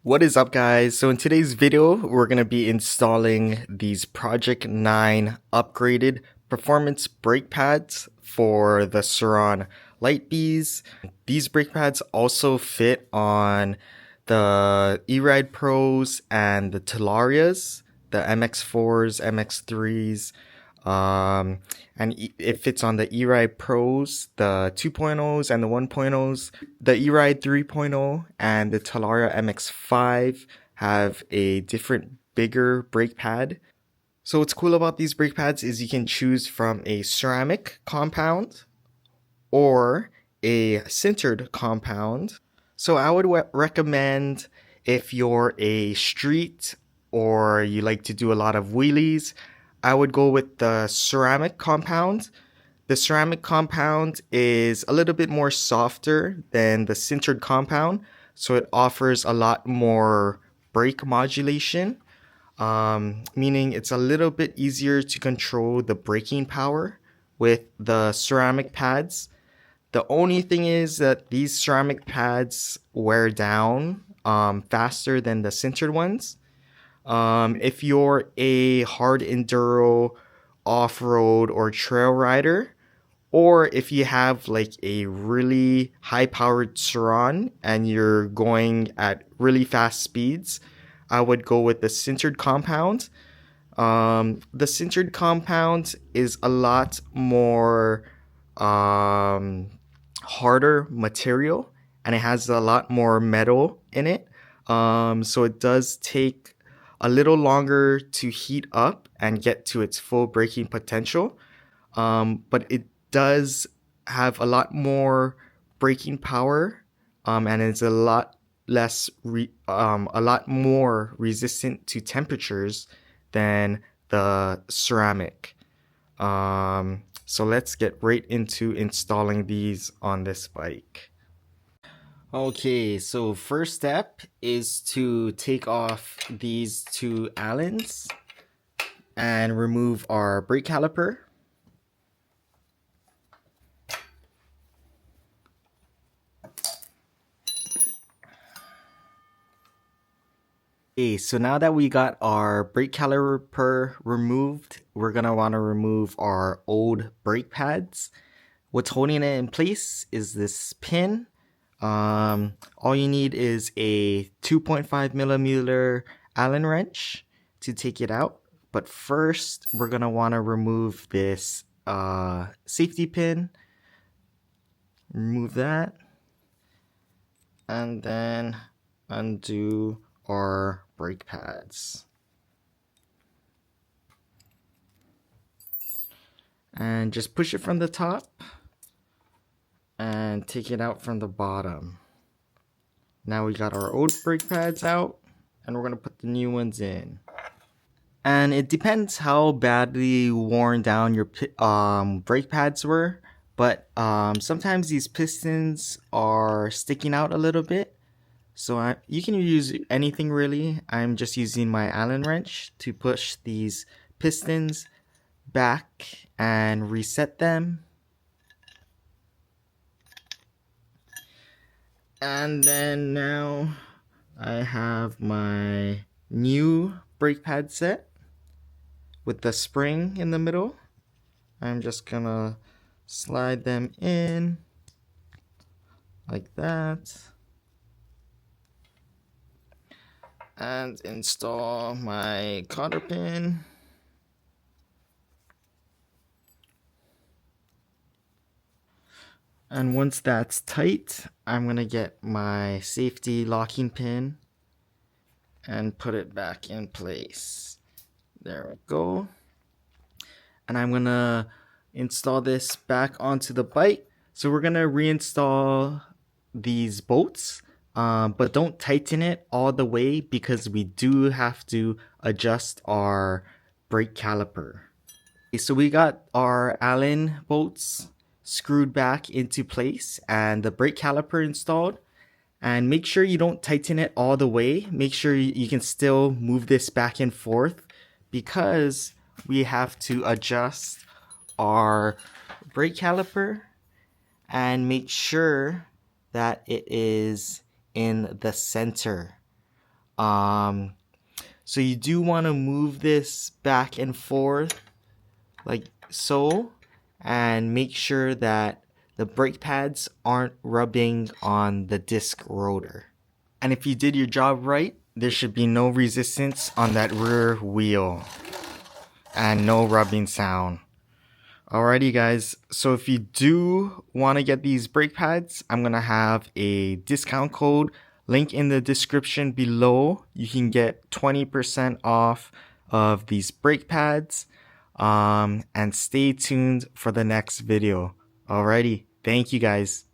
What is up, guys? So in today's video, we're going to be installing these Project 9 upgraded performance brake pads for the Surron Light Bees. These brake pads also fit on the ERIDE Pros and the TALARIAs, the MX4s, MX3s, and it fits on the ERIDE Pros, the 2.0s and the 1.0s. The ERIDE 3.0 and the Talaria MX5 have a different, bigger brake pad. So what's cool about these brake pads is you can choose from a ceramic compound or a sintered compound. So I would recommend, if you're a street or you like to do a lot of wheelies, I would go with the ceramic compound. The ceramic compound is a little bit more softer than the sintered compound, so it offers a lot more brake modulation, meaning it's a little bit easier to control the braking power with the ceramic pads. The only thing is that these ceramic pads wear down faster than the sintered ones. If you're a hard enduro, off-road, or trail rider, or if you have like a really high-powered Surron and you're going at really fast speeds, I would go with the sintered compound. The sintered compound is a lot more harder material, and it has a lot more metal in it. So it does take a little longer to heat up and get to its full braking potential. But it does have a lot more braking power, and it's a lot a lot more resistant to temperatures than the ceramic. So let's get right into installing these on this bike. Okay, so first step is to take off these two Allens and remove our brake caliper. Okay, so now that we got our brake caliper removed, we're gonna want to remove our old brake pads. What's holding it in place is this pin. All you need is a 2.5 millimeter Allen wrench to take it out. But first, we're gonna want to remove this safety pin. Remove that, and then undo our brake pads. And just push it from the top and take it out from the bottom. Now we got our old brake pads out, and we're gonna put the new ones in. And it depends how badly worn down your brake pads were, but sometimes these pistons are sticking out a little bit. So you can use anything really. I'm just using my Allen wrench to push these pistons back and reset them. And then now I have my new brake pad set with the spring in the middle. I'm just gonna slide them in like that and install my cotter pin. And once that's tight, I'm gonna get my safety locking pin and put it back in place. There we go. And I'm gonna install this back onto the bike. So we're gonna reinstall these bolts, but don't tighten it all the way because we do have to adjust our brake caliper. Okay, so we got our Allen bolts screwed back into place and the brake caliper installed. And make sure you don't tighten it all the way. Make sure you can still move this back and forth because we have to adjust our brake caliper and make sure that it is in the center So you do want to move this back and forth like so, and make sure that the brake pads aren't rubbing on the disc rotor. And if you did your job right, there should be no resistance on that rear wheel and no rubbing sound. Alrighty guys, so if you do want to get these brake pads, I'm gonna have a discount code link in the description below. You can get 20% off of these brake pads, and stay tuned for the next video. Alrighty, thank you guys.